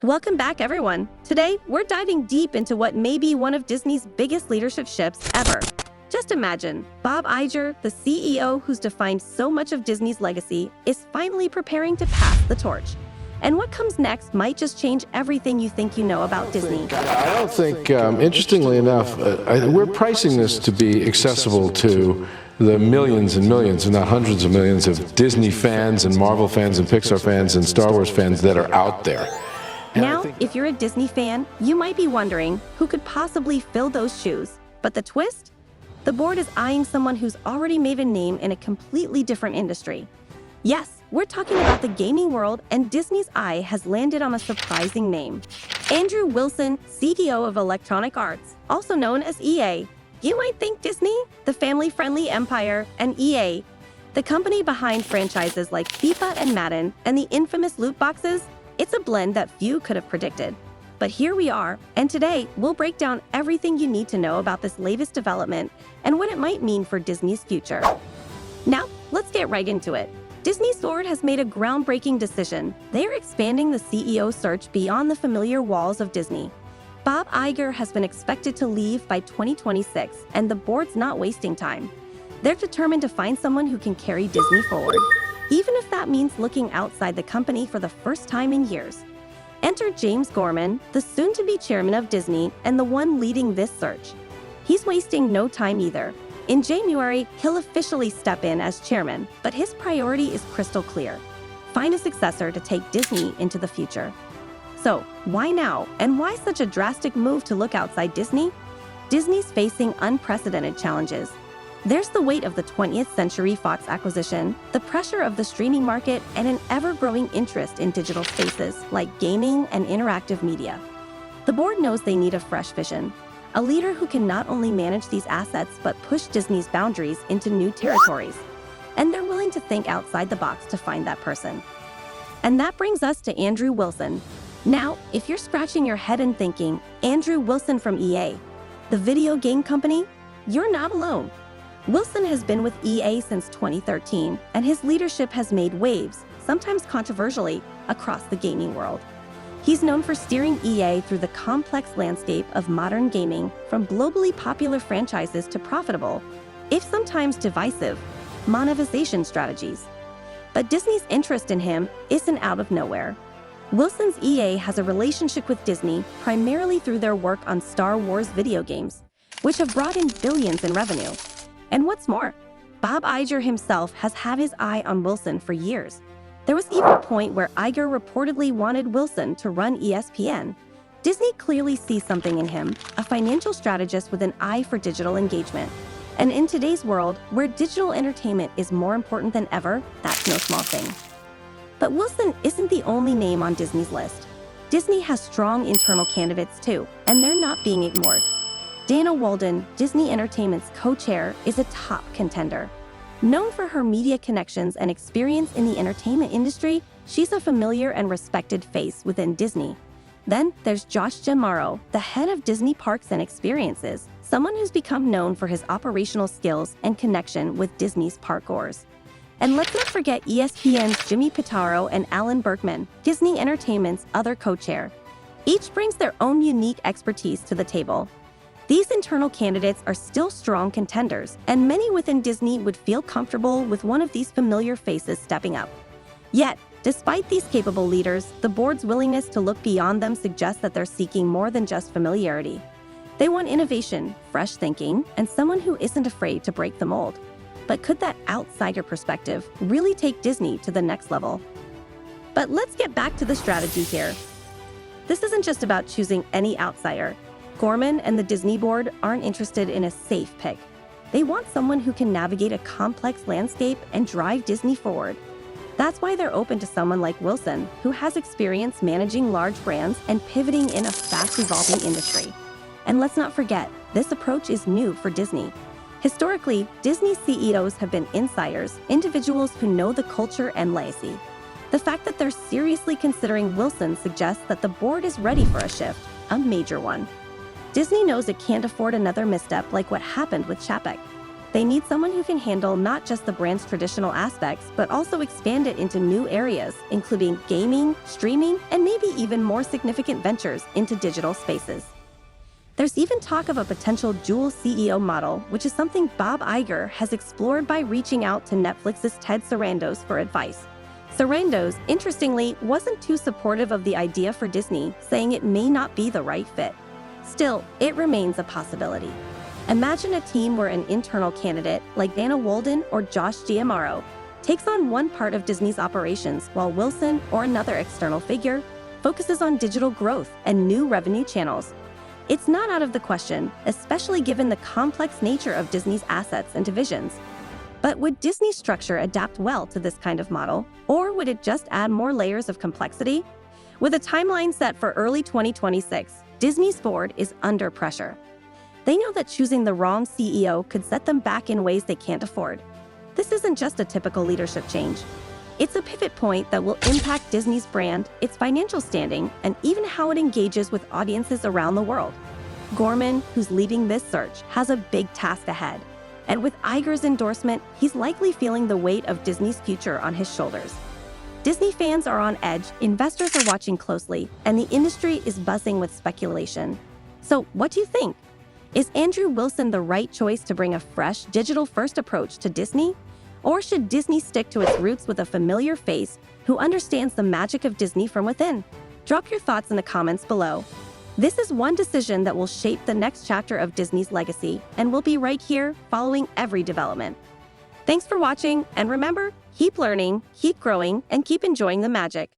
Welcome back, everyone. Today, we're diving deep into what may be one of Disney's biggest leadership shifts ever. Just imagine, Bob Iger, the CEO who's defined so much of Disney's legacy, is finally preparing to pass the torch. And what comes next might just change everything you think you know about Disney. I don't think, interestingly enough, we're pricing this to be accessible to the millions and millions, and not hundreds of millions, of Disney fans and Marvel fans and Pixar fans and Star Wars fans that are out there. Now, if you're a Disney fan, you might be wondering who could possibly fill those shoes. But the twist? The board is eyeing someone who's already made a name in a completely different industry. Yes, we're talking about the gaming world, and Disney's eye has landed on a surprising name. Andrew Wilson, CEO of Electronic Arts, also known as EA. You might think Disney, the family-friendly empire, and EA, the company behind franchises like FIFA and Madden and the infamous loot boxes. It's a blend that few could have predicted. But here we are, and today we'll break down everything you need to know about this latest development and what it might mean for Disney's future. Now, let's get right into it. Disney's board has made a groundbreaking decision. They are expanding the CEO search beyond the familiar walls of Disney. Bob Iger has been expected to leave by 2026, and the board's not wasting time. They're determined to find someone who can carry Disney forward, even if that means looking outside the company for the first time in years. Enter James Gorman, the soon-to-be chairman of Disney and the one leading this search. He's wasting no time either. In January, he'll officially step in as chairman, but his priority is crystal clear: find a successor to take Disney into the future. So, why now, and why such a drastic move to look outside Disney? Disney's facing unprecedented challenges. There's the weight of the 20th Century Fox acquisition, the pressure of the streaming market, and an ever-growing interest in digital spaces like gaming and interactive media. The board knows they need a fresh vision, a leader who can not only manage these assets but push Disney's boundaries into new territories. And they're willing to think outside the box to find that person. And that brings us to Andrew Wilson. Now, if you're scratching your head and thinking, Andrew Wilson from EA, the video game company, you're not alone. Wilson has been with EA since 2013, and his leadership has made waves, sometimes controversially, across the gaming world. He's known for steering EA through the complex landscape of modern gaming, from globally popular franchises to profitable, if sometimes divisive, monetization strategies. But Disney's interest in him isn't out of nowhere. Wilson's EA has a relationship with Disney primarily through their work on Star Wars video games, which have brought in billions in revenue. And what's more, Bob Iger himself has had his eye on Wilson for years. There was even a point where Iger reportedly wanted Wilson to run ESPN. Disney clearly sees something in him, a financial strategist with an eye for digital engagement. And in today's world, where digital entertainment is more important than ever, that's no small thing. But Wilson isn't the only name on Disney's list. Disney has strong internal candidates too, and they're not being ignored. Dana Walden, Disney Entertainment's co-chair, is a top contender. Known for her media connections and experience in the entertainment industry, she's a familiar and respected face within Disney. Then there's Josh D'Amaro, the head of Disney Parks and Experiences, someone who's become known for his operational skills and connection with Disney's parkgoers. And let's not forget ESPN's Jimmy Pitaro and Alan Bergman, Disney Entertainment's other co-chair. Each brings their own unique expertise to the table. These internal candidates are still strong contenders, and many within Disney would feel comfortable with one of these familiar faces stepping up. Yet, despite these capable leaders, the board's willingness to look beyond them suggests that they're seeking more than just familiarity. They want innovation, fresh thinking, and someone who isn't afraid to break the mold. But could that outsider perspective really take Disney to the next level? But let's get back to the strategy here. This isn't just about choosing any outsider. Gorman and the Disney board aren't interested in a safe pick. They want someone who can navigate a complex landscape and drive Disney forward. That's why they're open to someone like Wilson, who has experience managing large brands and pivoting in a fast-evolving industry. And let's not forget, this approach is new for Disney. Historically, Disney CEOs have been insiders, individuals who know the culture and legacy. The fact that they're seriously considering Wilson suggests that the board is ready for a shift, a major one. Disney knows it can't afford another misstep like what happened with Chapek. They need someone who can handle not just the brand's traditional aspects, but also expand it into new areas, including gaming, streaming, and maybe even more significant ventures into digital spaces. There's even talk of a potential dual CEO model, which is something Bob Iger has explored by reaching out to Netflix's Ted Sarandos for advice. Sarandos, interestingly, wasn't too supportive of the idea for Disney, saying it may not be the right fit. Still, it remains a possibility. Imagine a team where an internal candidate, like Dana Walden or Josh Giamaro, takes on one part of Disney's operations while Wilson, or another external figure, focuses on digital growth and new revenue channels. It's not out of the question, especially given the complex nature of Disney's assets and divisions. But would Disney's structure adapt well to this kind of model, or would it just add more layers of complexity? With a timeline set for early 2026, Disney's board is under pressure. They know that choosing the wrong CEO could set them back in ways they can't afford. This isn't just a typical leadership change. It's a pivot point that will impact Disney's brand, its financial standing, and even how it engages with audiences around the world. Gorman, who's leading this search, has a big task ahead. And with Iger's endorsement, he's likely feeling the weight of Disney's future on his shoulders. Disney fans are on edge, investors are watching closely, and the industry is buzzing with speculation. So, what do you think? Is Andrew Wilson the right choice to bring a fresh, digital-first approach to Disney? Or should Disney stick to its roots with a familiar face who understands the magic of Disney from within? Drop your thoughts in the comments below. This is one decision that will shape the next chapter of Disney's legacy, and we'll be right here following every development. Thanks for watching, and remember, keep learning, keep growing, and keep enjoying the magic.